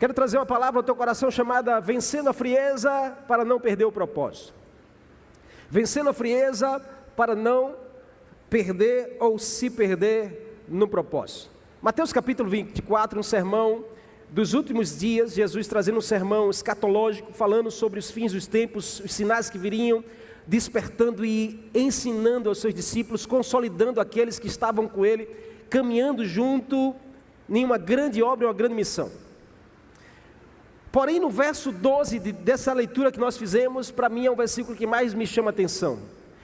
Quero trazer uma palavra ao teu coração chamada vencendo a frieza para não perder o propósito. Vencendo a frieza para não perder ou se perder no propósito. Mateus capítulo 24, um sermão dos últimos dias, Jesus trazendo um sermão escatológico, falando sobre os fins dos tempos, os sinais que viriam, despertando e ensinando aos seus discípulos, consolidando aqueles que estavam com ele, caminhando junto em uma grande obra, uma grande missão. Porém, no verso 12 dessa leitura que nós fizemos, para mim é um versículo que mais me chama a atenção.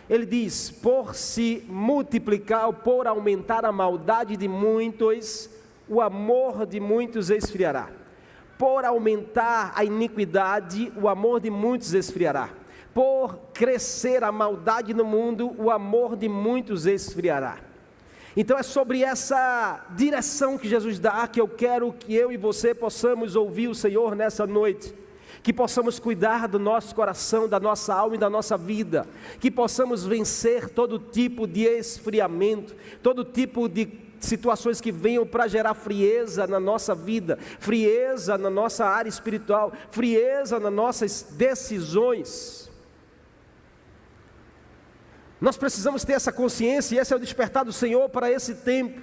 Ele diz: por se multiplicar, por aumentar a maldade de muitos, o amor de muitos esfriará. Por aumentar a iniquidade, o amor de muitos esfriará. Por crescer a maldade no mundo, o amor de muitos esfriará. Então é sobre essa direção que Jesus dá que eu quero que eu e você possamos ouvir o Senhor nessa noite. Que possamos cuidar do nosso coração, da nossa alma e da nossa vida. Que possamos vencer todo tipo de esfriamento, todo tipo de situações que venham para gerar frieza na nossa vida, frieza na nossa área espiritual, frieza nas nossas decisões. Nós precisamos ter essa consciência, e esse é o despertar do Senhor para esse tempo.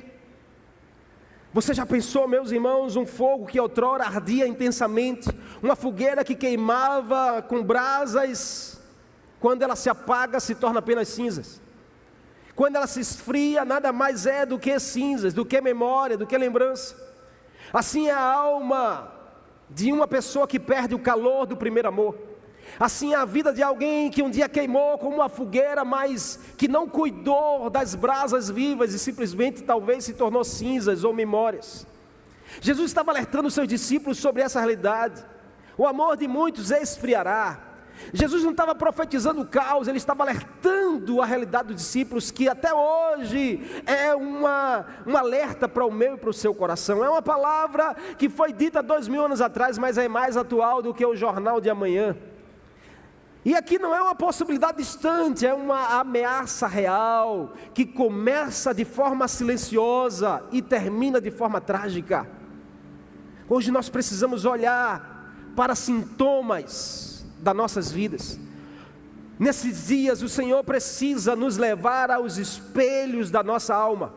Você já pensou, meus irmãos, um fogo que outrora ardia intensamente, uma fogueira que queimava com brasas, quando ela se apaga se torna apenas cinzas. Quando ela se esfria, nada mais é do que cinzas, do que memória, do que lembrança. Assim é a alma de uma pessoa que perde o calor do primeiro amor. Assim é a vida de alguém que um dia queimou como uma fogueira, mas que não cuidou das brasas vivas e simplesmente talvez se tornou cinzas ou memórias. Jesus estava alertando os seus discípulos sobre essa realidade. O amor de muitos esfriará. Jesus não estava profetizando o caos, ele estava alertando a realidade dos discípulos, que até hoje é um alerta para o meu e para o seu coração. É uma palavra que foi dita 2000 anos atrás, mas é mais atual do que o jornal de amanhã. E aqui não é uma possibilidade distante, é uma ameaça real, que começa de forma silenciosa e termina de forma trágica. Hoje nós precisamos olhar para sintomas das nossas vidas. Nesses dias o Senhor precisa nos levar aos espelhos da nossa alma,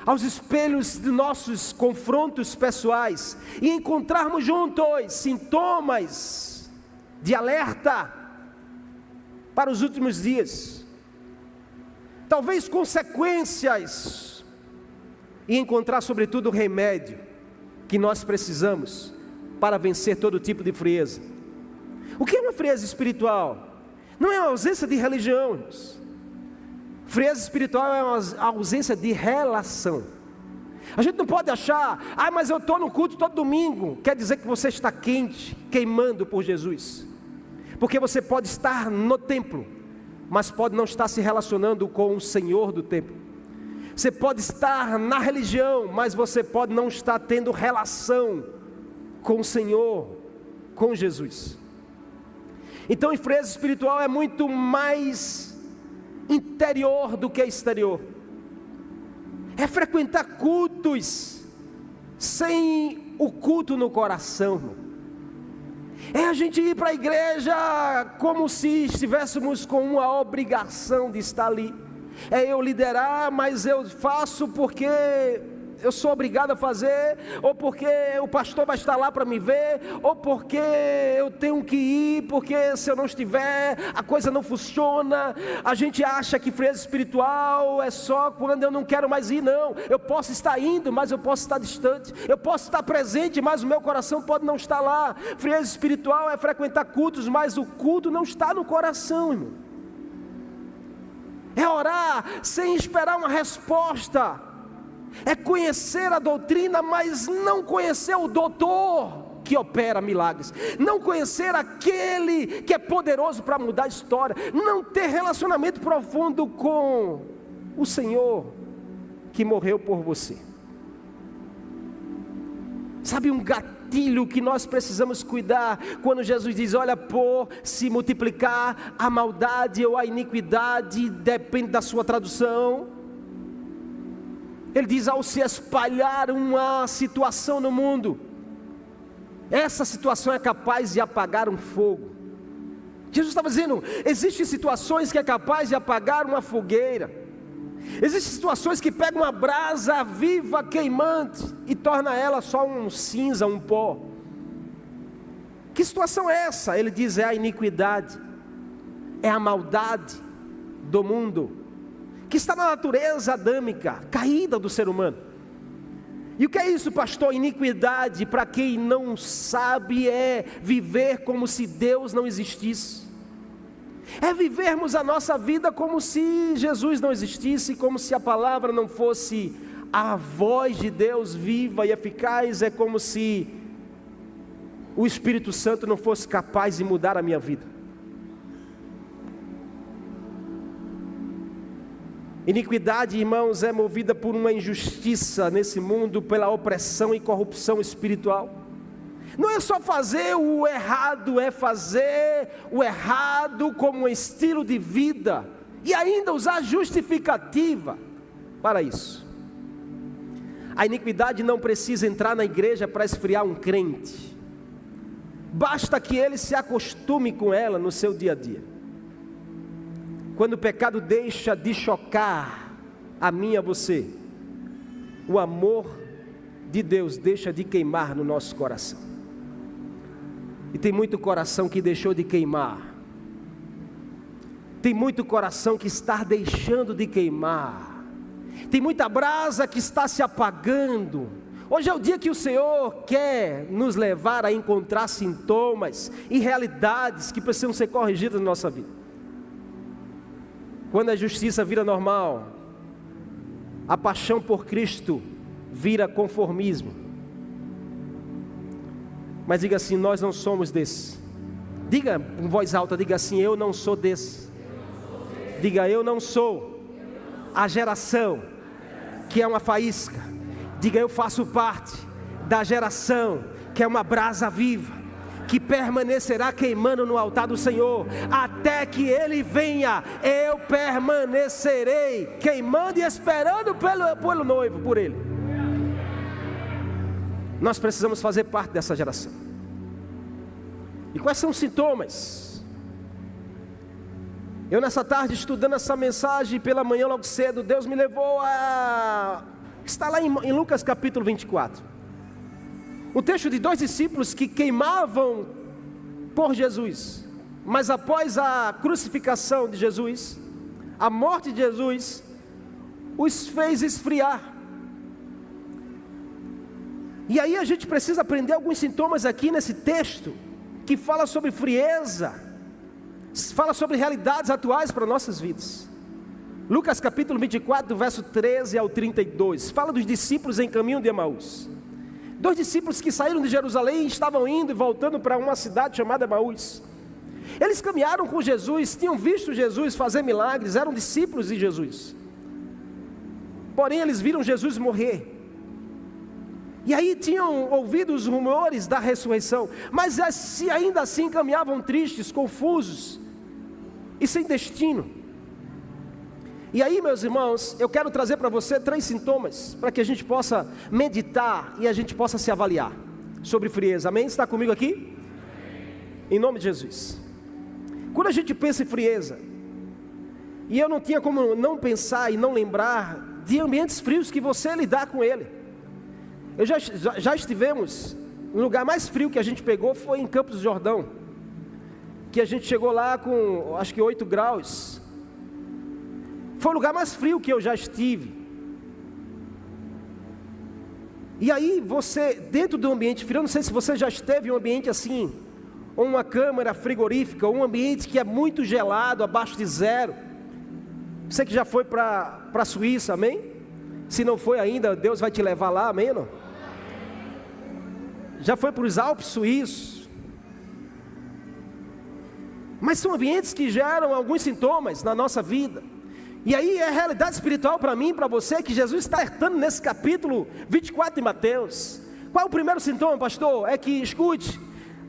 aos espelhos de nossos confrontos pessoais, e encontrarmos juntos sintomas de alerta para os últimos dias, talvez consequências, e encontrar sobretudo o remédio que nós precisamos para vencer todo tipo de frieza. O que é uma frieza espiritual? Não é a ausência de religião. Frieza espiritual é a ausência de relação. A gente não pode achar: mas eu estou no culto todo domingo, quer dizer que você está quente, queimando por Jesus. Porque você pode estar no templo, mas pode não estar se relacionando com o Senhor do templo. Você pode estar na religião, mas você pode não estar tendo relação com o Senhor, com Jesus. Então, a frieza espiritual é muito mais interior do que exterior. É frequentar cultos sem o culto no coração. É a gente ir para a igreja como se estivéssemos com uma obrigação de estar ali. É eu liderar, mas eu faço porque eu sou obrigado a fazer, ou porque o pastor vai estar lá para me ver, ou porque eu tenho que ir, porque se eu não estiver, a coisa não funciona. A gente acha que frieza espiritual é só quando eu não quero mais ir. Não, eu posso estar indo, mas eu posso estar distante. Eu posso estar presente, mas o meu coração pode não estar lá. Frieza espiritual é frequentar cultos, mas o culto não está no coração, irmão. É orar sem esperar uma resposta. É conhecer a doutrina, mas não conhecer o doutor que opera milagres. Não conhecer aquele que é poderoso para mudar a história. Não ter relacionamento profundo com o Senhor que morreu por você. Sabe um gatilho que nós precisamos cuidar quando Jesus diz: olha, por se multiplicar a maldade ou a iniquidade, depende da sua tradução. Ele diz: ao se espalhar uma situação no mundo, Essa situação é capaz de apagar um fogo. Jesus estava dizendo, existem situações que é capaz de apagar uma fogueira. Existem situações que pegam uma brasa viva, queimante, e torna ela só um cinza, um pó. Que situação é essa? Ele diz, é a iniquidade, é a maldade do mundo, que está na natureza adâmica, caída do ser humano. E o que é isso, pastor? Iniquidade, para quem não sabe, é viver como se Deus não existisse. É vivermos a nossa vida como se Jesus não existisse, como se a palavra não fosse a voz de Deus viva e eficaz. É como se o Espírito Santo não fosse capaz de mudar a minha vida. Iniquidade, irmãos, é movida por uma injustiça nesse mundo, pela opressão e corrupção espiritual. Não é só fazer o errado, é fazer o errado como um estilo de vida e ainda usar justificativa para isso. A iniquidade não precisa entrar na igreja para esfriar um crente. Basta que ele se acostume com ela no seu dia a dia. Quando o pecado deixa de chocar a mim e a você, o amor de Deus deixa de queimar no nosso coração. E tem muito coração que deixou de queimar. Tem muito coração que está deixando de queimar. Tem muita brasa que está se apagando. Hoje é o dia que o Senhor quer nos levar a encontrar sintomas e realidades que precisam ser corrigidas na nossa vida. Quando a justiça vira normal, a paixão por Cristo vira conformismo. Mas diga assim, nós não somos desse. Diga em voz alta, diga assim, eu não sou desse. Diga, eu não sou a geração que é uma faísca. Diga, eu faço parte da geração que é uma brasa viva, que permanecerá queimando no altar do Senhor, até que Ele venha. Eu permanecerei queimando e esperando pelo noivo, por Ele. Nós precisamos fazer parte dessa geração. E quais são os sintomas? Eu nessa tarde estudando essa mensagem pela manhã logo cedo, Deus me levou a... Está lá em Lucas capítulo 24. O texto de 2 discípulos que queimavam por Jesus, mas após a crucificação de Jesus, a morte de Jesus, os fez esfriar. E aí a gente precisa aprender alguns sintomas aqui nesse texto, que fala sobre frieza, fala sobre realidades atuais para nossas vidas. Lucas capítulo 24, do verso 13 ao 32, fala dos discípulos em caminho de Emaús. 2 discípulos que saíram de Jerusalém e estavam indo e voltando para uma cidade chamada Emaús. Eles caminharam com Jesus, tinham visto Jesus fazer milagres, eram discípulos de Jesus. Porém eles viram Jesus morrer. E aí tinham ouvido os rumores da ressurreição, mas ainda assim caminhavam tristes, confusos e sem destino. E aí, meus irmãos, eu quero trazer para você 3 sintomas, para que a gente possa meditar e a gente possa se avaliar sobre frieza. Amém? Está comigo aqui? Em nome de Jesus. Quando a gente pensa em frieza, e eu não tinha como não pensar e não lembrar de ambientes frios que você lidar com ele. Já estivemos, no lugar mais frio que a gente pegou foi em Campos do Jordão, que a gente chegou lá com acho que 8 graus, foi o lugar mais frio que eu já estive. E aí você, dentro do ambiente frio, eu não sei se você já esteve em um ambiente assim, ou uma câmara frigorífica, ou um ambiente que é muito gelado, abaixo de zero. Você que já foi para a Suíça, amém? Se não foi ainda, Deus vai te levar lá, amém? Não? Já foi para os Alpes suíços. Mas são ambientes que geram alguns sintomas na nossa vida. E aí é a realidade espiritual para mim e para você, que Jesus está alertando nesse capítulo 24 de Mateus. Qual é o primeiro sintoma, pastor? É que, escute,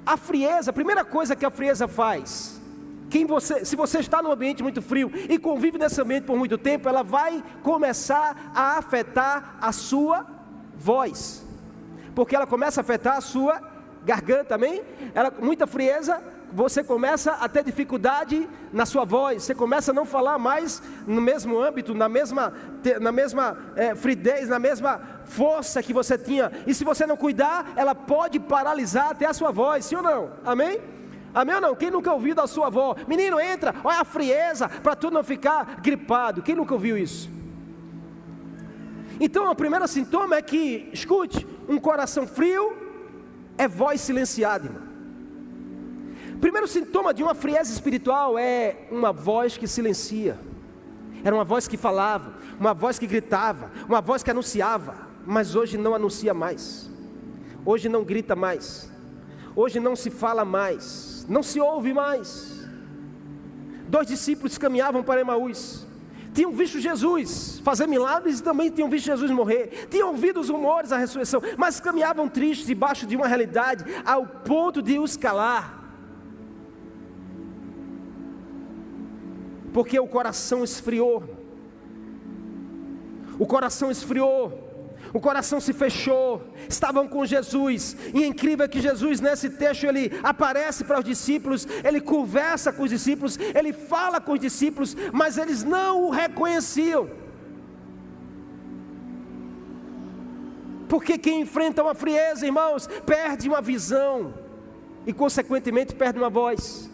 a frieza, a primeira coisa que a frieza faz, se você está num ambiente muito frio e convive nesse ambiente por muito tempo, ela vai começar a afetar a sua voz, porque ela começa a afetar a sua garganta, amém? Muita frieza, você começa a ter dificuldade na sua voz, você começa a não falar mais no mesmo âmbito, na mesma fridez, na mesma força que você tinha, e se você não cuidar, ela pode paralisar até a sua voz, sim ou não? Amém? Amém ou não? Quem nunca ouviu da sua avó, menino, entra, olha a frieza, para tu não ficar gripado? Quem nunca ouviu isso? Então o primeiro sintoma é que, escute, um coração frio é voz silenciada, irmão. O primeiro sintoma de uma frieza espiritual é uma voz que silencia. Era uma voz que falava, uma voz que gritava, uma voz que anunciava, mas hoje não anuncia mais, hoje não grita mais, hoje não se fala mais, não se ouve mais. 2 discípulos caminhavam para Emaús, tinham visto Jesus fazer milagres e também tinham visto Jesus morrer, tinham ouvido os rumores da ressurreição, mas caminhavam tristes debaixo de uma realidade ao ponto de os calar, porque o coração esfriou, o coração se fechou. Estavam com Jesus, e é incrível que Jesus nesse texto, ele aparece para os discípulos, ele conversa com os discípulos, ele fala com os discípulos, mas eles não o reconheciam, porque quem enfrenta uma frieza, irmãos, perde uma visão, e consequentemente perde uma voz.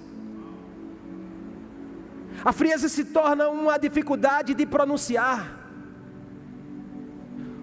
A frieza se torna uma dificuldade de pronunciar.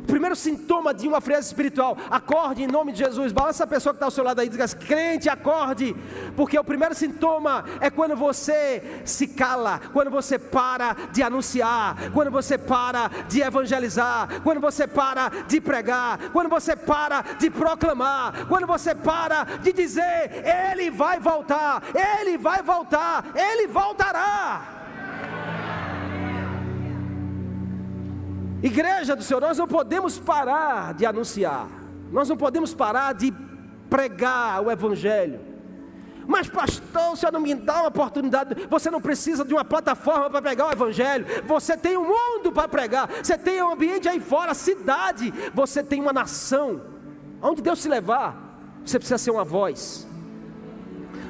O primeiro sintoma de uma frieza espiritual: acorde em nome de Jesus. Balança a pessoa que está ao seu lado aí e diga assim: crente, acorde. Porque o primeiro sintoma é quando você se cala, quando você para de anunciar, quando você para de evangelizar, quando você para de pregar, quando você para de proclamar, quando você para de dizer: Ele vai voltar, Ele vai voltar, Ele voltará. Igreja do Senhor, nós não podemos parar de anunciar, nós não podemos parar de pregar o Evangelho. Mas pastor, o Senhor não me dá uma oportunidade. Você não precisa de uma plataforma para pregar o Evangelho, você tem um mundo para pregar, você tem um ambiente aí fora, cidade, você tem uma nação. Aonde Deus te levar, você precisa ser uma voz.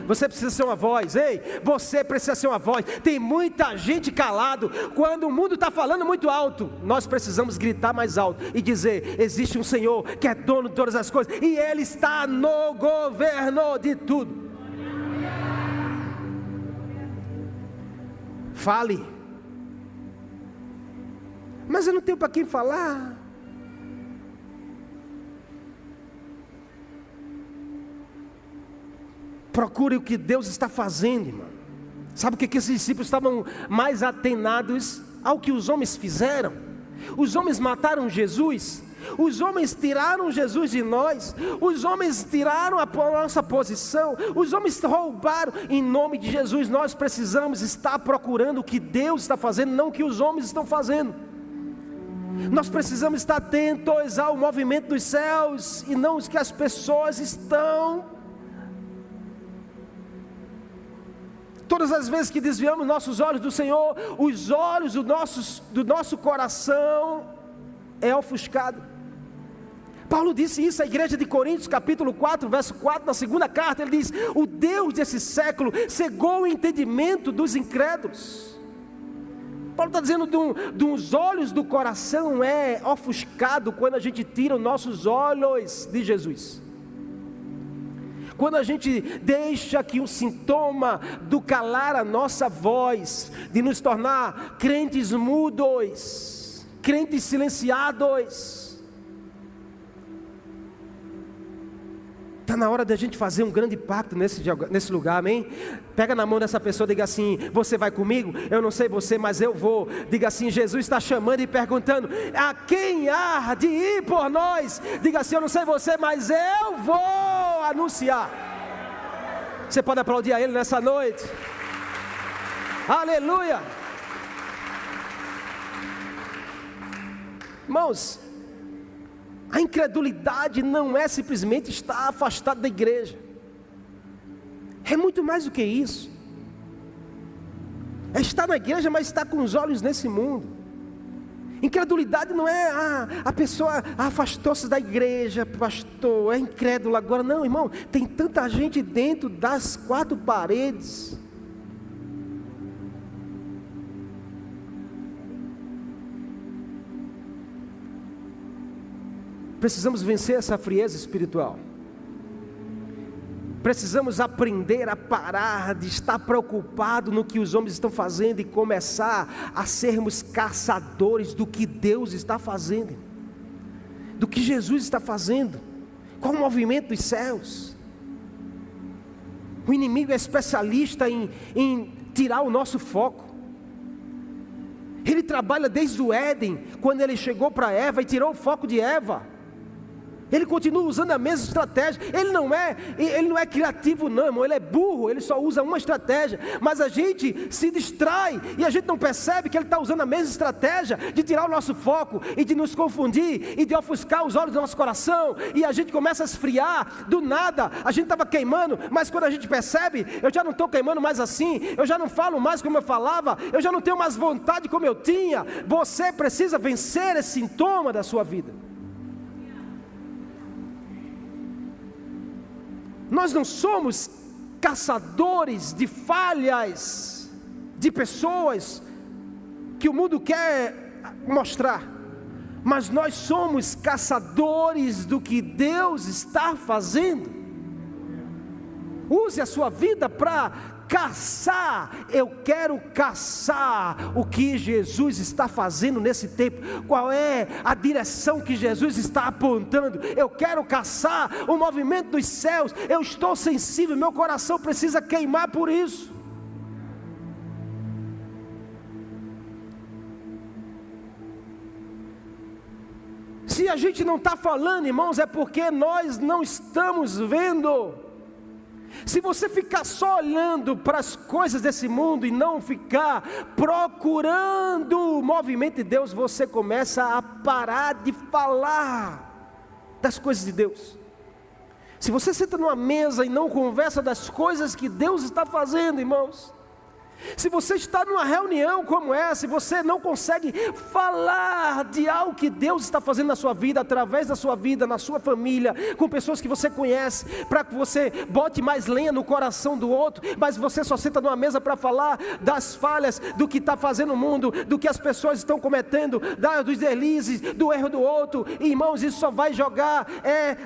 Você precisa ser uma voz, ei, você precisa ser uma voz. Tem muita gente calado, quando o mundo está falando muito alto, nós precisamos gritar mais alto e dizer: existe um Senhor que é dono de todas as coisas, e Ele está no governo de tudo. Fale. Mas eu não tenho para quem falar. Procure o que Deus está fazendo, irmão. Sabe o que esses discípulos estavam mais atenados ao que os homens fizeram? Os homens mataram Jesus, os homens tiraram Jesus de nós, os homens tiraram a nossa posição, os homens roubaram. Em nome de Jesus, nós precisamos estar procurando o que Deus está fazendo, não o que os homens estão fazendo. Nós precisamos estar atentos ao movimento dos céus e não o que as pessoas estão. Todas as vezes que desviamos nossos olhos do Senhor, os olhos do nosso coração é ofuscado. Paulo disse isso à igreja de Coríntios, capítulo 4, verso 4, na segunda carta, ele diz: o Deus desse século cegou o entendimento dos incrédulos. Paulo está dizendo dos olhos do coração é ofuscado quando a gente tira os nossos olhos de Jesus. Quando a gente deixa que um sintoma do calar a nossa voz, de nos tornar crentes mudos, crentes silenciados, está na hora da gente fazer um grande pacto nesse lugar, amém? Pega na mão dessa pessoa e diga assim: você vai comigo? Eu não sei você, mas eu vou. Diga assim: Jesus está chamando e perguntando: a quem há de ir por nós? Diga assim: eu não sei você, mas eu vou anunciar. Você pode aplaudir a Ele nessa noite? Aleluia! Irmãos, a incredulidade não é simplesmente estar afastado da igreja, é muito mais do que isso. É estar na igreja, mas estar com os olhos nesse mundo. Incredulidade não é a pessoa afastou-se da igreja, pastor, é incrédula agora. Não, irmão, tem tanta gente dentro das quatro paredes. Precisamos vencer essa frieza espiritual. Precisamos aprender a parar de estar preocupado no que os homens estão fazendo e começar a sermos caçadores do que Deus está fazendo, do que Jesus está fazendo. Qual o movimento dos céus? O inimigo é especialista em tirar o nosso foco. Ele trabalha desde o Éden, quando ele chegou para Eva e tirou o foco de Eva. Ele continua usando a mesma estratégia. Ele não é criativo não, irmão. Ele é burro, ele só usa uma estratégia. Mas a gente se distrai e a gente não percebe que ele está usando a mesma estratégia de tirar o nosso foco e de nos confundir e de ofuscar os olhos do nosso coração. E a gente começa a esfriar do nada. A gente estava queimando, mas quando a gente percebe, eu já não estou queimando mais assim. Eu já não falo mais como eu falava. Eu já não tenho mais vontade como eu tinha. Você precisa vencer esse sintoma da sua vida. Nós não somos caçadores de falhas, de pessoas que o mundo quer mostrar, mas nós somos caçadores do que Deus está fazendo. Use a sua vida para caçar. Eu quero caçar o que Jesus está fazendo nesse tempo. Qual é a direção que Jesus está apontando? Eu quero caçar o movimento dos céus. Eu estou sensível, meu coração precisa queimar por isso. Se a gente não está falando, irmãos, é porque nós não estamos vendo. Se você ficar só olhando para as coisas desse mundo e não ficar procurando o movimento de Deus, você começa a parar de falar das coisas de Deus. Se você senta numa mesa e não conversa das coisas que Deus está fazendo, irmãos, se você está numa reunião como essa, e você não consegue falar de algo que Deus está fazendo na sua vida, através da sua vida, na sua família, com pessoas que você conhece, para que você bote mais lenha no coração do outro, mas você só senta numa mesa para falar das falhas, do que está fazendo o mundo, do que as pessoas estão cometendo, dos deslizes, do erro do outro, e, irmãos, isso só vai jogar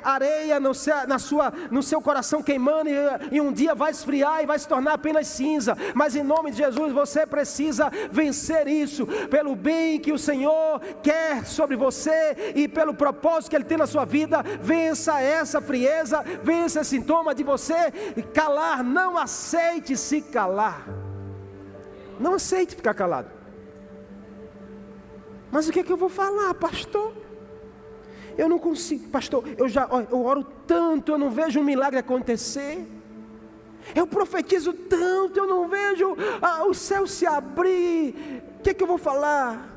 areia no seu coração queimando, e um dia vai esfriar e vai se tornar apenas cinza. Mas em nome de Jesus, você precisa vencer isso, pelo bem que o Senhor quer sobre você, e pelo propósito que Ele tem na sua vida. Vença essa frieza, vença esse sintoma de você calar. Não aceite se calar, não aceite ficar calado. Mas o que é que eu vou falar, pastor? Eu não consigo, pastor, eu oro tanto, eu não vejo um milagre acontecer. Eu profetizo tanto, eu não vejo o céu se abrir. O que é que eu vou falar?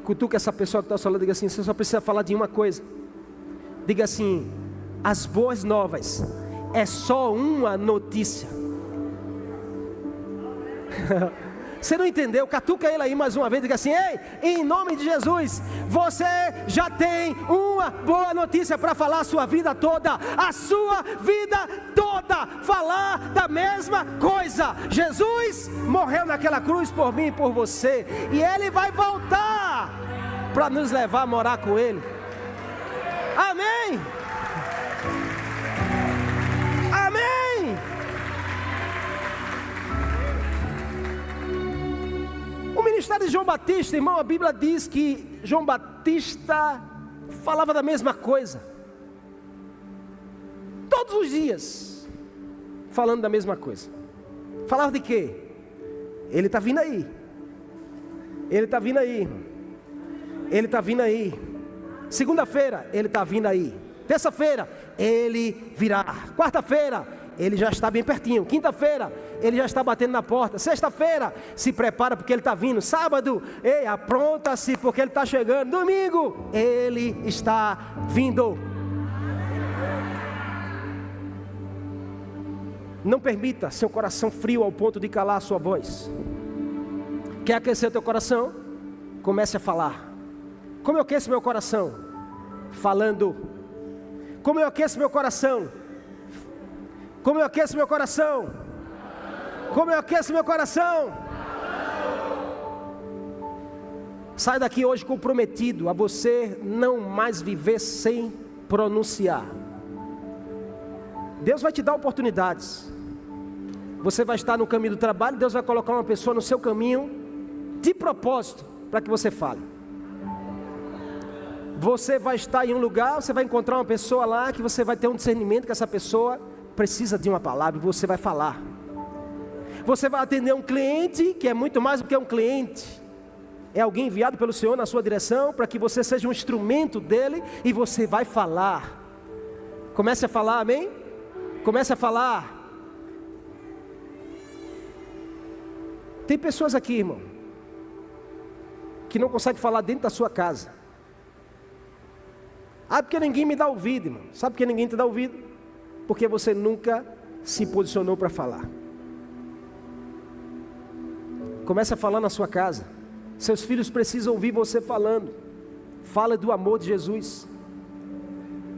Cutuca essa pessoa que está falando, diga assim: você só precisa falar de uma coisa. Diga assim: as boas novas é só uma notícia. Você não entendeu? Catuca ele aí mais uma vez, diga assim: ei, em nome de Jesus, você já tem uma boa notícia para falar a sua vida toda. A sua vida toda, falar da mesma coisa. Jesus morreu naquela cruz por mim e por você, e Ele vai voltar para nos levar a morar com Ele. Amém? Amém? O ministério de João Batista, irmão, a Bíblia diz que João Batista falava da mesma coisa, todos os dias, falando da mesma coisa. Falava de quê? Ele está vindo aí, Ele está vindo aí, irmão. Ele está vindo aí. Segunda-feira, Ele está vindo aí. Terça-feira, Ele virá. Quarta-feira, Ele já está bem pertinho. Quinta-feira, Ele já está batendo na porta. Sexta-feira, se prepara porque Ele está vindo. Sábado, apronta-se porque Ele está chegando. Domingo, Ele está vindo. Não permita seu coração frio ao ponto de calar a sua voz. Quer aquecer teu coração? Comece a falar. Como eu aqueço meu coração? Falando. Como eu aqueço meu coração? Como eu aqueço meu coração? Como eu aqueço meu coração? Sai daqui hoje comprometido a você não mais viver sem pronunciar. Deus vai te dar oportunidades. Você vai estar no caminho do trabalho, Deus vai colocar uma pessoa no seu caminho, de propósito, para que você fale. Você vai estar em um lugar, você vai encontrar uma pessoa lá, que você vai ter um discernimento que essa pessoa precisa de uma palavra, e você vai falar. Você vai atender um cliente, que é muito mais do que um cliente. É alguém enviado pelo Senhor na sua direção, para que você seja um instrumento dele, e você vai falar. Comece a falar, amém? Comece a falar. Tem pessoas aqui, irmão, que não conseguem falar dentro da sua casa. Porque ninguém me dá ouvido, irmão. Sabe por que ninguém te dá ouvido? Porque você nunca se posicionou para falar. Comece a falar na sua casa. Seus filhos precisam ouvir você falando. Fala do amor de Jesus.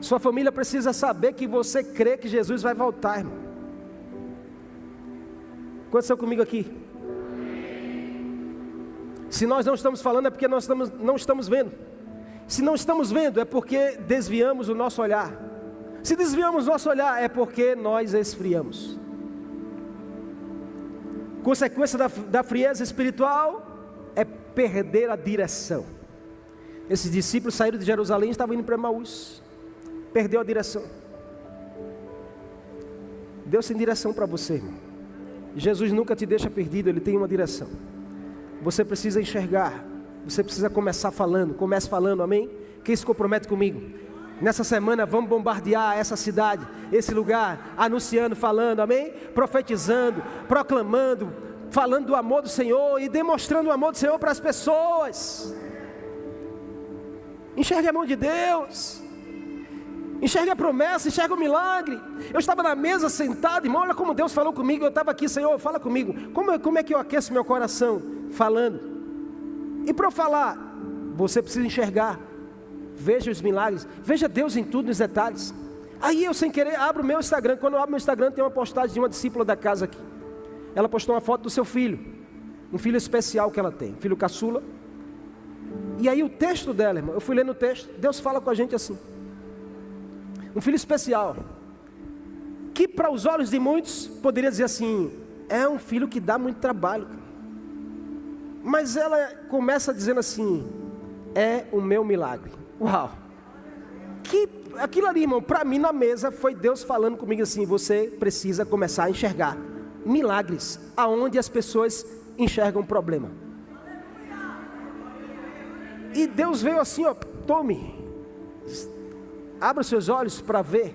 Sua família precisa saber que você crê que Jesus vai voltar, irmão. Quantos estão comigo aqui? Se nós não estamos falando é porque nós não estamos vendo. Se não estamos vendo é porque desviamos o nosso olhar. Se desviamos o nosso olhar é porque nós esfriamos. Consequência da frieza espiritual é perder a direção. Esses discípulos saíram de Jerusalém e estavam indo para Emaús. Perdeu a direção. Deus tem direção para você, irmão. Jesus nunca te deixa perdido, Ele tem uma direção. Você precisa enxergar. Você precisa começar falando. Comece falando, amém? Quem se compromete comigo? Nessa semana vamos bombardear essa cidade, esse lugar, anunciando, falando, amém? Profetizando, proclamando, falando do amor do Senhor e demonstrando o amor do Senhor para as pessoas. Enxergue a mão de Deus. Enxergue a promessa, enxergue o milagre. Eu estava na mesa sentado, irmão, olha como Deus falou comigo. Eu estava aqui, Senhor, fala comigo. Como é que eu aqueço meu coração? Falando. E para eu falar, você precisa enxergar. Veja os milagres, veja Deus em tudo, nos detalhes. Aí eu sem querer abro o meu Instagram. Quando eu abro meu Instagram tem uma postagem de uma discípula da casa aqui. Ela postou uma foto do seu filho. Um filho especial que ela tem, filho caçula. E aí o texto dela, irmão, eu fui lendo o texto. Deus fala com a gente assim. Um filho especial, que para os olhos de muitos poderia dizer assim, é um filho que dá muito trabalho. Mas ela começa dizendo assim, é o meu milagre. Uau! Aquilo ali, irmão, para mim na mesa foi Deus falando comigo assim, você precisa começar a enxergar milagres, aonde as pessoas enxergam problema. E Deus veio assim, ó, tome, abra os seus olhos para ver,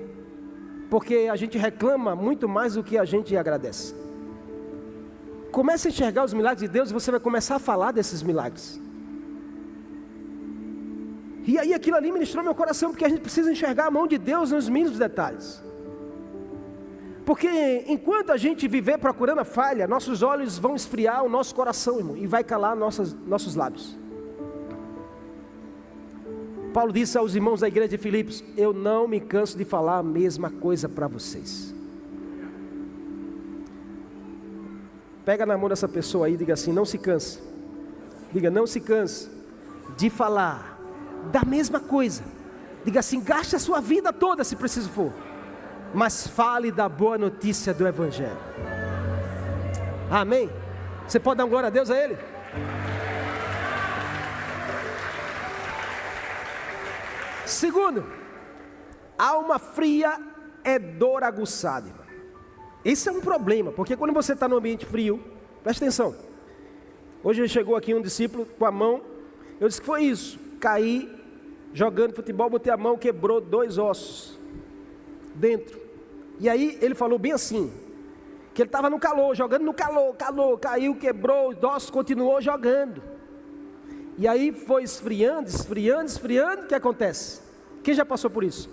porque a gente reclama muito mais do que a gente agradece. Comece a enxergar os milagres de Deus e você vai começar a falar desses milagres. E aí aquilo ali ministrou meu coração, porque a gente precisa enxergar a mão de Deus nos mínimos detalhes. Porque enquanto a gente viver procurando a falha, nossos olhos vão esfriar o nosso coração, irmão, e vai calar nossos lábios. Paulo disse aos irmãos da igreja de Filipos, eu não me canso de falar a mesma coisa para vocês. Pega na mão dessa pessoa aí e diga assim, não se canse. Diga, não se canse de falar da mesma coisa. Diga assim, gaste a sua vida toda se preciso for, mas fale da boa notícia do Evangelho. Amém? Você pode dar uma glória a Deus a Ele? Segundo, alma fria é dor aguçada, irmão. Esse é um problema, porque quando você está no ambiente frio, presta atenção. Hoje chegou aqui um discípulo com a mão, eu disse que foi isso, caí jogando futebol, botei a mão, quebrou 2 ossos dentro. E aí ele falou bem assim, que ele estava no calor, jogando no calor, caiu, quebrou os ossos, continuou jogando. E aí foi esfriando, o que acontece? Quem já passou por isso?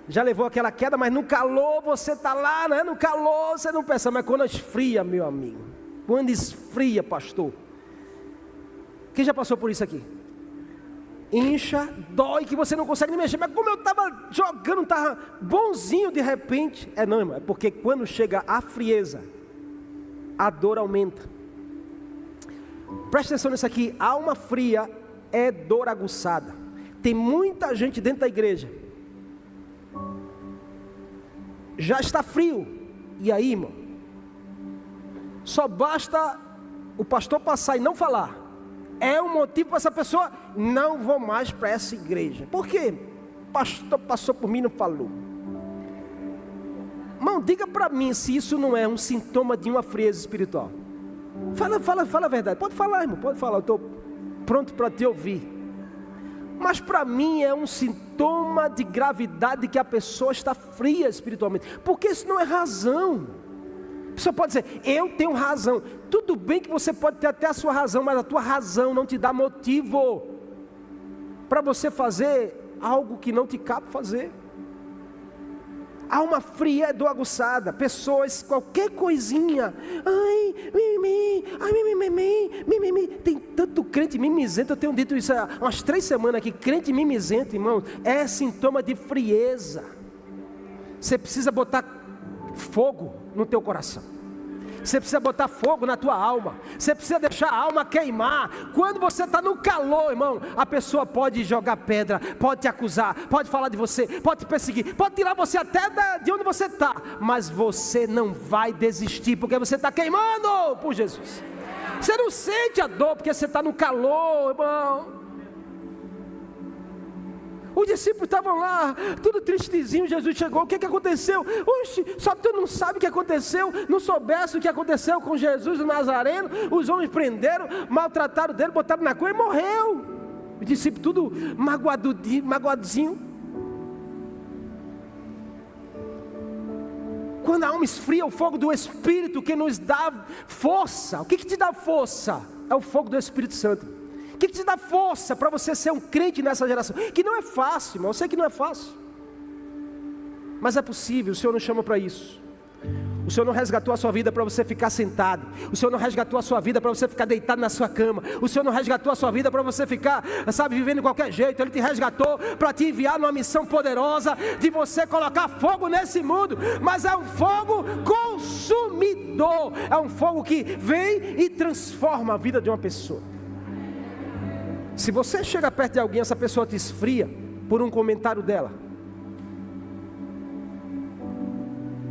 Já levou aquela queda, mas no calor você está lá, né? No calor você não pensa, mas quando esfria, meu amigo, quando esfria, pastor, Quem já passou por isso aqui? Incha, dói, que você não consegue nem mexer. Mas como eu estava jogando, estava bonzinho de repente. Não, irmão, é porque quando chega a frieza, a dor aumenta. Presta atenção nisso aqui. Alma fria é dor aguçada. Tem muita gente dentro da igreja, já está frio. E aí, irmão, só basta o pastor passar e não falar, é um motivo para essa pessoa: não vou mais para essa igreja. Por quê? O pastor passou por mim e não falou. Irmão, diga para mim se isso não é um sintoma de uma frieza espiritual. Fala a verdade. Pode falar, irmão, pode falar, eu estou pronto para te ouvir. Mas para mim é um sintoma de gravidade que a pessoa está fria espiritualmente. Porque isso não é razão. A pessoa pode dizer: eu tenho razão. Tudo bem que você pode ter até a sua razão, mas a tua razão não te dá motivo para você fazer algo que não te cabe fazer. Alma fria é dor aguçada. Pessoas, qualquer coisinha, ai, mimimi, ai, mimimi. Tem tanto crente mimizento. Eu tenho dito isso há umas 3 semanas aqui. Crente mimizento, irmão, é sintoma de frieza. Você precisa botar fogo no teu coração. Você precisa botar fogo na tua alma. Você precisa deixar a alma queimar. Quando você está no calor, irmão, a pessoa pode jogar pedra, pode te acusar, pode falar de você, pode te perseguir, pode tirar você até de onde você está. Mas você não vai desistir, porque você está queimando por Jesus. Você não sente a dor porque você está no calor, irmão. Os discípulos estavam lá, tudo tristezinho. Jesus chegou, o que aconteceu? Oxe, só tu não sabe o que aconteceu. Não soubesse o que aconteceu com Jesus o Nazareno. Os homens prenderam, maltrataram dele, botaram na cruz e morreu. Os discípulos tudo magoadinho. Quando a alma esfria, o fogo do Espírito que nos dá força. O que te dá força? É o fogo do Espírito Santo. O que te dá força para você ser um crente nessa geração? Que não é fácil, irmão, eu sei que não é fácil, mas é possível. O Senhor nos chama para isso. O Senhor não resgatou a sua vida para você ficar sentado. O Senhor não resgatou a sua vida para você ficar deitado na sua cama. O Senhor não resgatou a sua vida para você ficar, vivendo de qualquer jeito. Ele te resgatou para te enviar numa missão poderosa de você colocar fogo nesse mundo. Mas é um fogo consumidor. É um fogo que vem e transforma a vida de uma pessoa. Se você chega perto de alguém, essa pessoa te esfria por um comentário dela,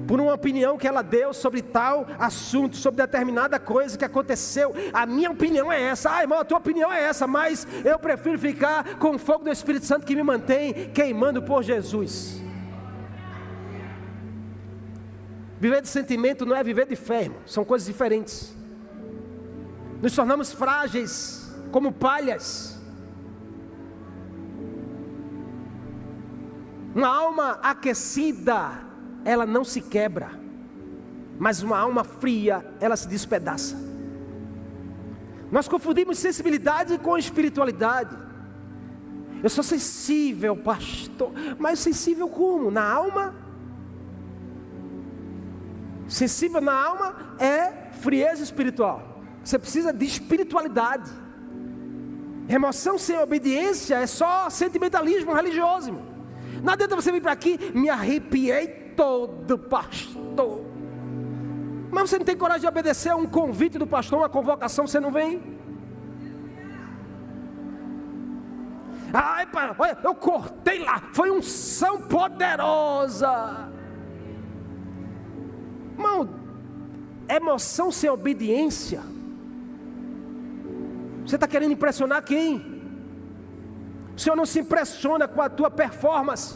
por uma opinião que ela deu sobre tal assunto, sobre determinada coisa que aconteceu. A minha opinião é essa. Irmão, a tua opinião é essa, mas eu prefiro ficar com o fogo do Espírito Santo que me mantém queimando por Jesus. Viver de sentimento não é viver de fé, irmão. São coisas diferentes. Nos tornamos frágeis como palhas. Uma alma aquecida, ela não se quebra, mas uma alma fria, ela se despedaça. Nós confundimos sensibilidade com espiritualidade. Eu sou sensível, pastor, mas sensível como? Na alma? Sensível na alma é frieza espiritual. Você precisa de espiritualidade. Emoção sem obediência é só sentimentalismo religioso, irmão. Não adianta você vir para aqui, me arrepiei todo, pastor. Mas você não tem coragem de obedecer a um convite do pastor, uma convocação, você não vem. Ai, pai, olha, eu cortei lá, foi unção poderosa. Irmão, emoção sem obediência. Você está querendo impressionar quem? O Senhor não se impressiona com a tua performance.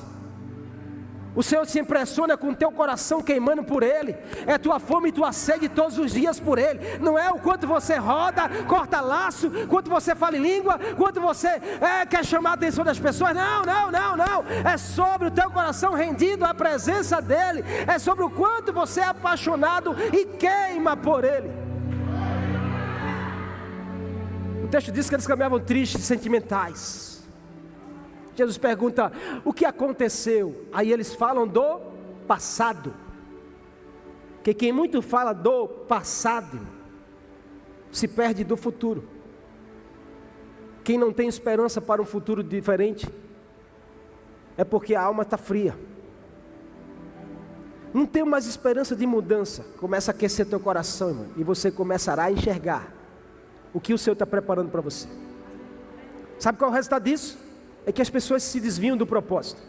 O Senhor se impressiona com o teu coração queimando por Ele. É tua fome e tua sede todos os dias por Ele. Não é o quanto você roda, corta laço, quanto você fala em língua, quanto você quer chamar a atenção das pessoas. Não. É sobre o teu coração rendido à presença dEle. É sobre o quanto você é apaixonado e queima por Ele. O texto diz que eles caminhavam tristes, sentimentais. Jesus pergunta, o que aconteceu? Aí eles falam do passado. Porque quem muito fala do passado, se perde do futuro. quem não tem esperança para um futuro diferente, é porque a alma está fria. Não tenho mais esperança de mudança. Começa a aquecer teu coração, irmão, e você começará a enxergar o que o Senhor está preparando para você. Sabe qual é o resultado disso? É que as pessoas se desviam do propósito,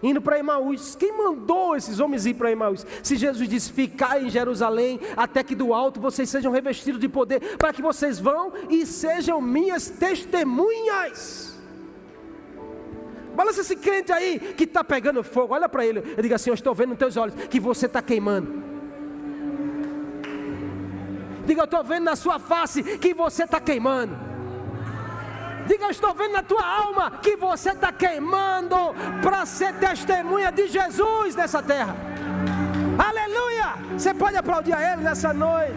indo para Emaús. Quem mandou esses homens ir para Emaús? Se Jesus disse: ficai em Jerusalém, até que do alto vocês sejam revestidos de poder, para que vocês vão e sejam minhas testemunhas. Balança esse crente aí que está pegando fogo, olha para ele, eu digo assim: eu estou vendo nos teus olhos que você está queimando. Diga: eu estou vendo na sua face que você está queimando. Diga: eu estou vendo na tua alma que você está queimando para ser testemunha de Jesus nessa terra. Aleluia! Você pode aplaudir a Ele nessa noite.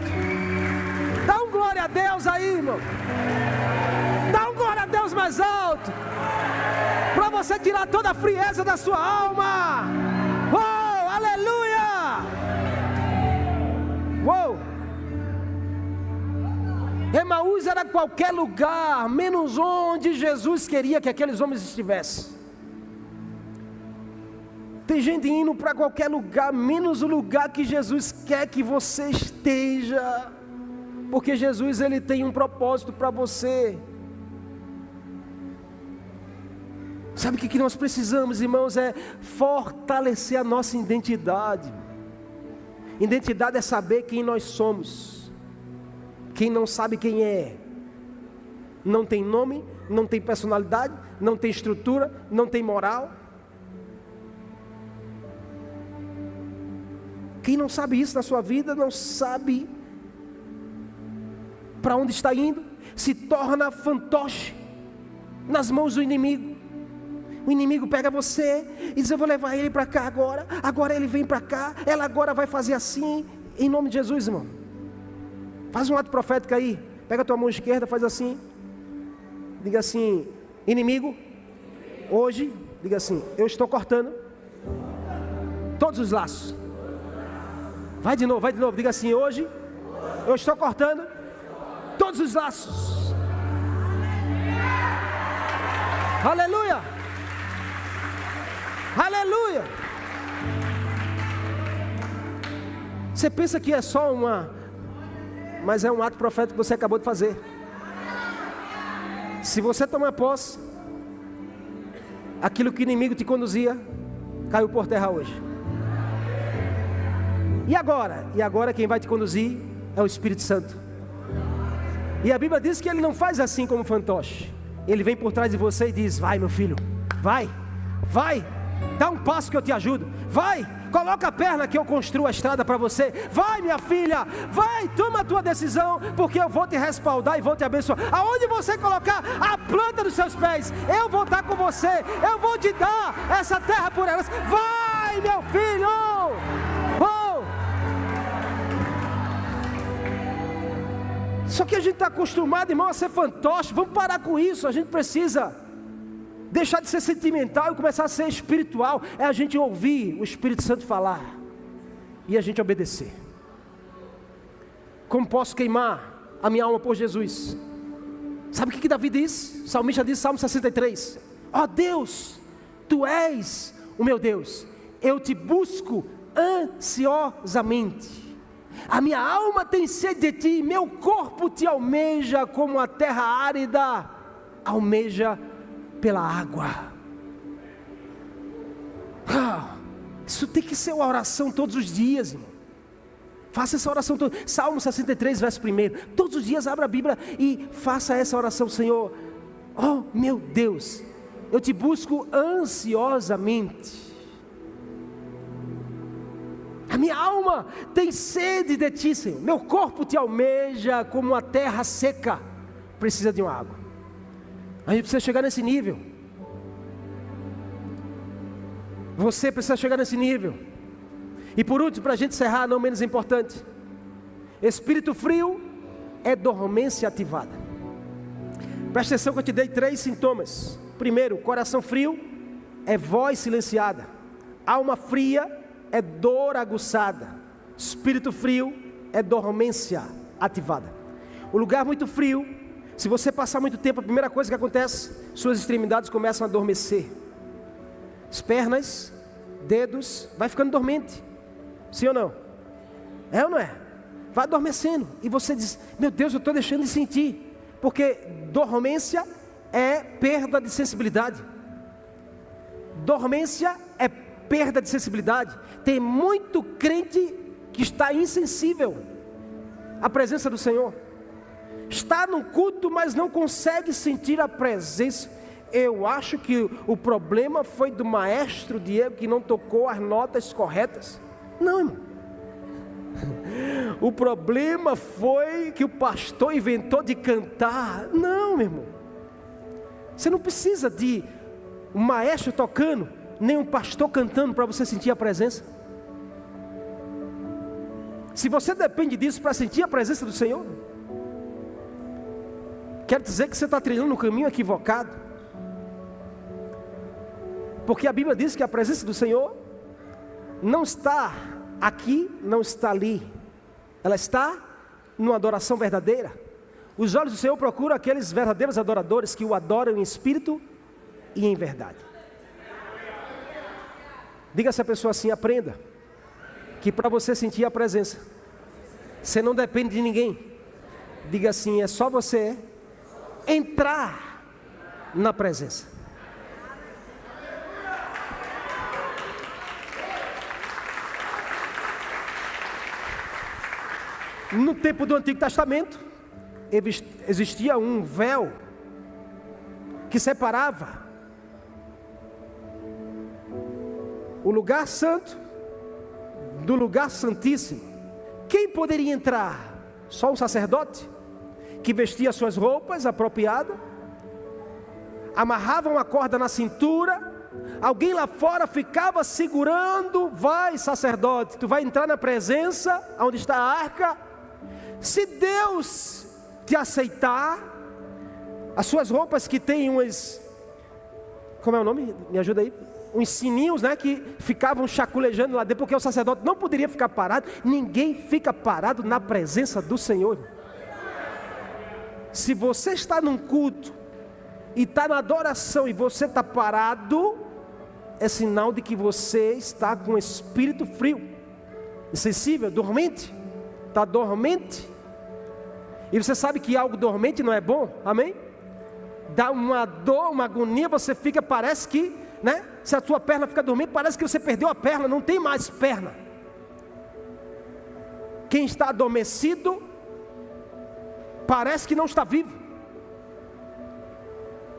Dá um glória a Deus aí, irmão. Dá um glória a Deus mais alto, para você tirar toda a frieza da sua alma. Uou, aleluia! Uou! Emaús era qualquer lugar, menos onde Jesus queria que aqueles homens estivessem. Tem gente indo para qualquer lugar, menos o lugar que Jesus quer que você esteja. Porque Jesus, Ele tem um propósito para você. Sabe o que nós precisamos, irmãos? É fortalecer a nossa identidade. Identidade é saber quem nós somos. Quem não sabe quem é, não tem nome, não tem personalidade, não tem estrutura, não tem moral. Quem não sabe isso na sua vida, não sabe para onde está indo, se torna fantoche nas mãos do inimigo. O inimigo pega você e diz: eu vou levar ele para cá agora ele vem para cá, ela agora vai fazer assim, em nome de Jesus, irmão. Faz um ato profético aí, pega a tua mão esquerda, faz assim, diga assim: inimigo, hoje, diga assim: eu estou cortando todos os laços. Vai de novo, diga assim: hoje eu estou cortando todos os laços. Aleluia! Aleluia! Você pensa que é só mas é um ato profético que você acabou de fazer. Se você tomar posse, aquilo que o inimigo te conduzia caiu por terra hoje. E agora quem vai te conduzir é o Espírito Santo. E a Bíblia diz que Ele não faz assim como fantoche. Ele vem por trás de você e diz: vai, meu filho, vai, dá um passo que eu te ajudo, vai, coloca a perna que eu construo a estrada para você, vai, minha filha, vai, toma a tua decisão, porque eu vou te respaldar e vou te abençoar. Aonde você colocar a planta dos seus pés, eu vou estar com você, eu vou te dar essa terra por elas. Vai, meu filho! Oh! Só que a gente está acostumado, irmão, a ser fantoche. Vamos parar com isso. A gente precisa deixar de ser sentimental e começar a ser espiritual. É a gente ouvir o Espírito Santo falar e a gente obedecer. Como posso queimar a minha alma por Jesus? Sabe o que Davi diz? O salmista diz, Salmo 63: ó Deus, Tu és o meu Deus, eu te busco ansiosamente. A minha alma tem sede de Ti, meu corpo Te almeja como a terra árida almeja pela água. Isso tem que ser uma oração todos os dias, irmão. Faça essa oração toda. Salmo 63, verso 1. Todos os dias abra a Bíblia e faça essa oração: Senhor, oh meu Deus, eu Te busco ansiosamente. A minha alma tem sede de Ti, Senhor. Meu corpo Te almeja como a terra seca precisa de uma água. A gente precisa chegar nesse nível. Você precisa chegar nesse nível. E por último, para a gente encerrar, não menos importante, espírito frio é dormência ativada. Presta atenção que eu te dei 3 sintomas. Primeiro, coração frio é voz silenciada. Alma fria é dor aguçada. Espírito frio é dormência ativada. O lugar muito frio Se você passar muito tempo, a primeira coisa que acontece, suas extremidades começam a adormecer. As pernas, dedos, vai ficando dormente. Sim ou não? É ou não é? Vai adormecendo. E você diz, meu Deus, eu estou deixando de sentir. Porque dormência é perda de sensibilidade. Dormência é perda de sensibilidade. Tem muito crente que está insensível à presença do Senhor. Está no culto, mas não consegue sentir a presença. Eu acho que o problema foi do maestro Diego, que não tocou as notas corretas. Não, irmão. O problema foi que o pastor inventou de cantar. Não, meu irmão. Você não precisa de um maestro tocando, nem um pastor cantando para você sentir a presença. Se você depende disso para sentir a presença do Senhor, quero dizer que você está trilhando no caminho equivocado. Porque a Bíblia diz que a presença do Senhor não está aqui, não está ali. Ela está numa adoração verdadeira. Os olhos do Senhor procuram aqueles verdadeiros adoradores que o adoram em espírito e em verdade. Diga a essa pessoa assim, aprenda que para você sentir a presença, você não depende de ninguém. Diga assim, é só você entrar na presença. No tempo do Antigo Testamento, existia um véu que separava o lugar santo do lugar santíssimo. Quem poderia entrar? Só um sacerdote que vestia suas roupas apropriadas, amarrava uma corda na cintura, alguém lá fora ficava segurando. Vai, sacerdote, tu vai entrar na presença onde está a arca. Se Deus te aceitar, as suas roupas que tem umas, como é o nome? Me ajuda aí. Uns sininhos, né, que ficavam chaculejando lá dentro, porque o sacerdote não poderia ficar parado. Ninguém fica parado na presença do Senhor. Se você está num culto e está na adoração e você está parado, é sinal de que você está com o espírito frio, insensível, dormente. Está dormente. E você sabe que algo dormente não é bom, amém? Dá uma dor, uma agonia, você fica, parece que, né? Se a sua perna fica dormente, parece que você perdeu a perna, não tem mais perna. Quem está adormecido, parece que não está vivo.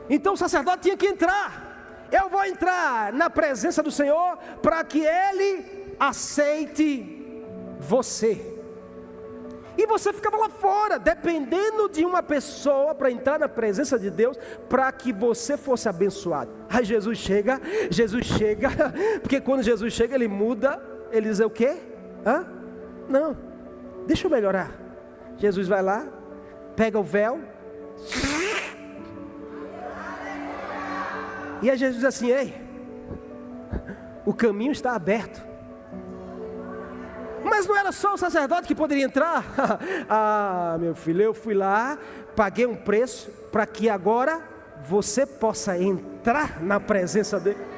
Então o sacerdote tinha que entrar. Eu vou entrar na presença do Senhor para que Ele aceite você. E você ficava lá fora, dependendo de uma pessoa para entrar na presença de Deus, para que você fosse abençoado. Aí Jesus chega, porque quando Jesus chega, Ele muda, Ele diz o quê? Não, deixa eu melhorar. Jesus vai lá, pega o véu, e aí Jesus diz assim, ei, o caminho está aberto. Mas não era só o sacerdote que poderia entrar. Meu filho, eu fui lá, paguei um preço para que agora você possa entrar na presença dele.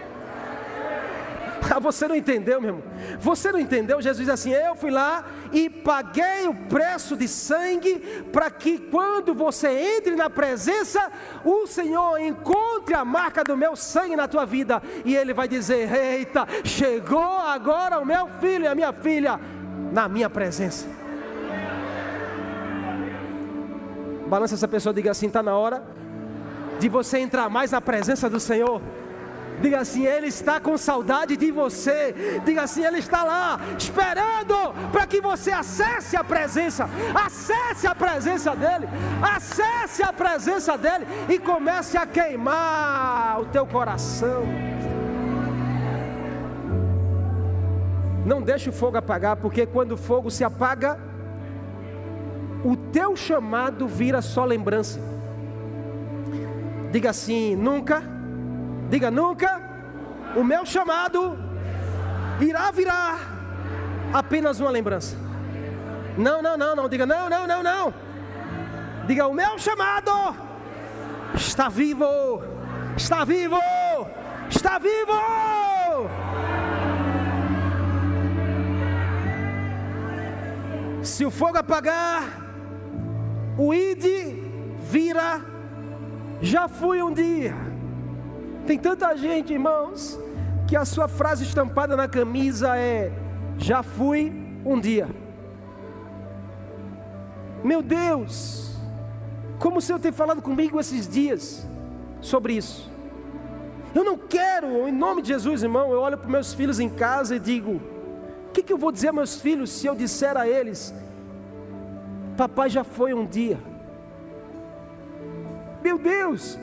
Você não entendeu, meu irmão? Você não entendeu? Jesus diz assim, eu fui lá e paguei o preço de sangue para que quando você entre na presença, o Senhor encontre a marca do meu sangue na tua vida. E Ele vai dizer, eita, chegou agora o meu filho e a minha filha na minha presença. Balança essa pessoa, diga assim, está na hora de você entrar mais na presença do Senhor. Diga assim, Ele está com saudade de você. Diga assim, Ele está lá esperando para que você acesse a presença. Acesse a presença dEle. Acesse a presença dEle e comece a queimar o teu coração. Não deixe o fogo apagar, porque quando o fogo se apaga, o teu chamado vira só lembrança. Diga assim, nunca. Diga nunca, o meu chamado irá virar apenas uma lembrança. Não, diga não. Diga: o meu chamado está vivo, está vivo, está vivo. Se o fogo apagar, o ide vira já fui um dia. Tem tanta gente, irmãos, que a sua frase estampada na camisa é: já fui um dia. Meu Deus, como o Senhor tem falado comigo esses dias sobre isso. Eu não quero, em nome de Jesus, irmão, eu olho para meus filhos em casa e digo: o que eu vou dizer a meus filhos se eu disser a eles: papai já foi um dia? Meu Deus,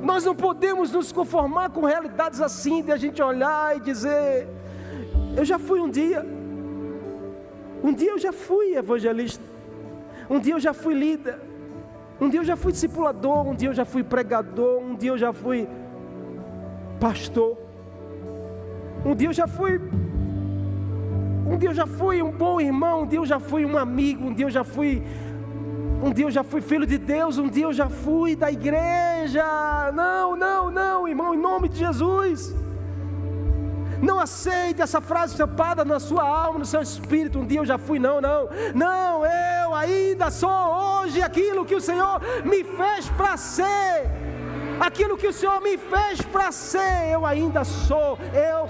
nós não podemos nos conformar com realidades assim, de a gente olhar e dizer: eu já fui um dia. Um dia eu já fui evangelista, um dia eu já fui líder, um dia eu já fui discipulador, um dia eu já fui pregador, um dia eu já fui pastor, um dia eu já fui um bom irmão, um dia eu já fui um amigo, um dia eu já fui filho de Deus, um dia eu já fui da igreja. Não, irmão, em nome de Jesus, não aceite essa frase estampada na sua alma, no seu espírito: um dia eu já fui. Não, eu ainda sou hoje aquilo que o Senhor me fez para ser. Aquilo que o Senhor me fez para ser, eu ainda sou. Eu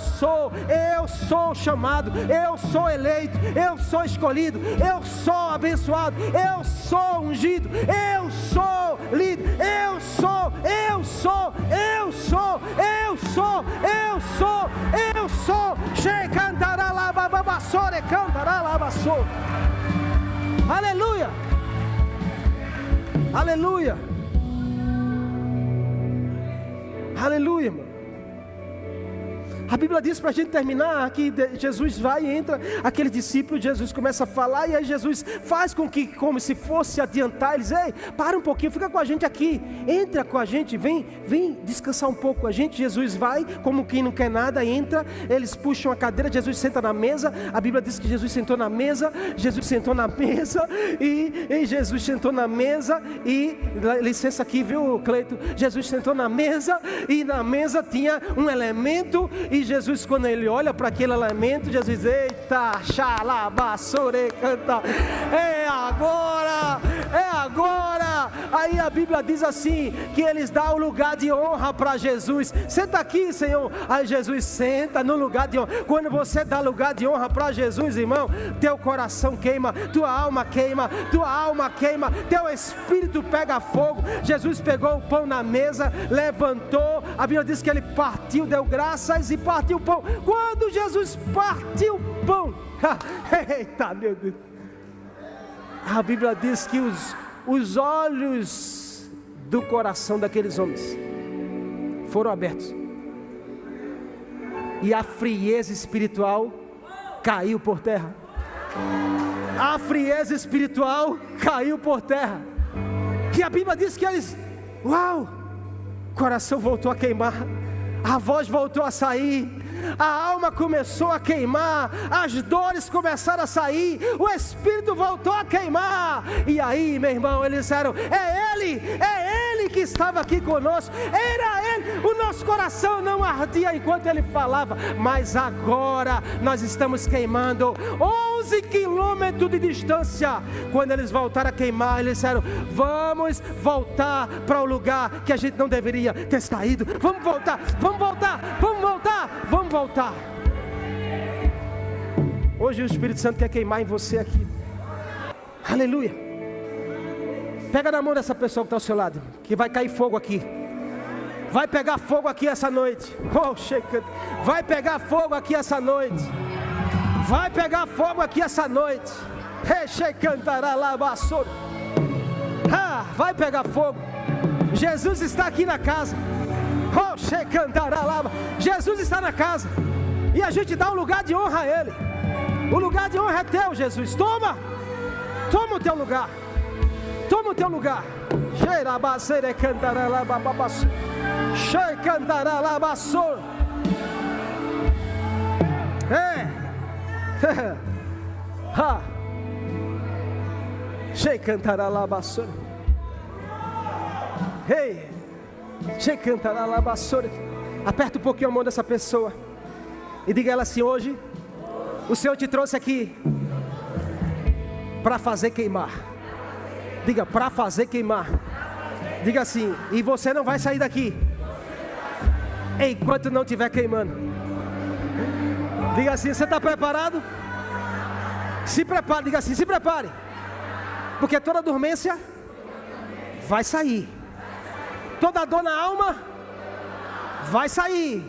sou chamado, eu sou eleito, eu sou escolhido, eu sou abençoado, eu sou ungido, eu sou lido, eu sou. Aleluia, aleluia, aleluia, irmão. A Bíblia diz, para a gente terminar, que Jesus vai e entra aquele discípulo, Jesus começa a falar, e aí Jesus faz com que, como se fosse adiantar, eles: ei, para um pouquinho, fica com a gente aqui, entra com a gente, vem descansar um pouco com a gente. Jesus vai, como quem não quer nada, entra, eles puxam a cadeira, Jesus senta na mesa. A Bíblia diz que Jesus sentou na mesa, e Jesus sentou na mesa, e licença aqui, viu, Cleito? Jesus sentou na mesa, e na mesa tinha um elemento, e Jesus, quando ele olha para aquele elemento, Jesus diz: eita, xalabassore, canta, é agora. Aí a Bíblia diz assim, que eles dão o lugar de honra para Jesus. Senta aqui, Senhor. Aí Jesus senta no lugar de honra. Quando você dá lugar de honra para Jesus, irmão, teu coração queima, tua alma queima, teu espírito pega fogo. Jesus pegou o pão na mesa, levantou, a Bíblia diz que ele partiu, deu graças e partiu o pão. Quando Jesus partiu o pão, eita, meu Deus, a Bíblia diz que os olhos do coração daqueles homens foram abertos, e a frieza espiritual caiu por terra. A frieza espiritual caiu por terra. E a Bíblia diz que eles: uau, o coração voltou a queimar, a voz voltou a sair, a alma começou a queimar, as dores começaram a sair, o espírito voltou a queimar. E aí, meu irmão, eles disseram: é Ele que estava aqui conosco, era Ele. O nosso coração não ardia enquanto Ele falava, mas agora nós estamos queimando 11 quilômetros de distância. Quando eles voltaram a queimar, eles disseram: vamos voltar para o lugar que a gente não deveria ter saído. Vamos voltar. Hoje o Espírito Santo quer queimar em você aqui. Aleluia. Pega na mão dessa pessoa que está ao seu lado, que vai cair fogo aqui. Vai pegar fogo aqui essa noite. Vai pegar fogo aqui essa noite. Vai pegar fogo aqui essa noite. Vai pegar fogo. Jesus está aqui na casa. Jesus está na casa, e a gente dá um lugar de honra a Ele. O lugar de honra é teu, Jesus. Toma o teu lugar. Che cantará lá basura. Ei, che cantará lá basura. Aperta um pouquinho a mão dessa pessoa e diga a ela assim: hoje o Senhor te trouxe aqui para fazer queimar. Diga, para fazer queimar. Diga assim: e você não vai sair daqui enquanto não estiver queimando. Diga assim: você está preparado? Se prepare, diga assim: se prepare, porque toda dormência vai sair, toda dor na alma vai sair,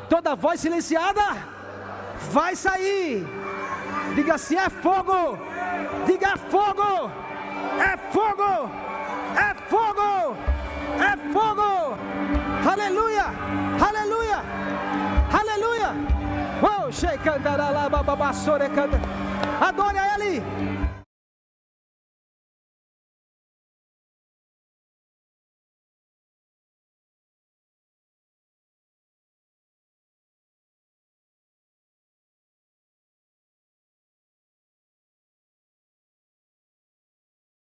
toda voz silenciada vai sair. Diga assim: é fogo. Diga: é fogo. É fogo. É fogo. É fogo. Aleluia. Aleluia. Aleluia. Oh, canta. Adore a Ele.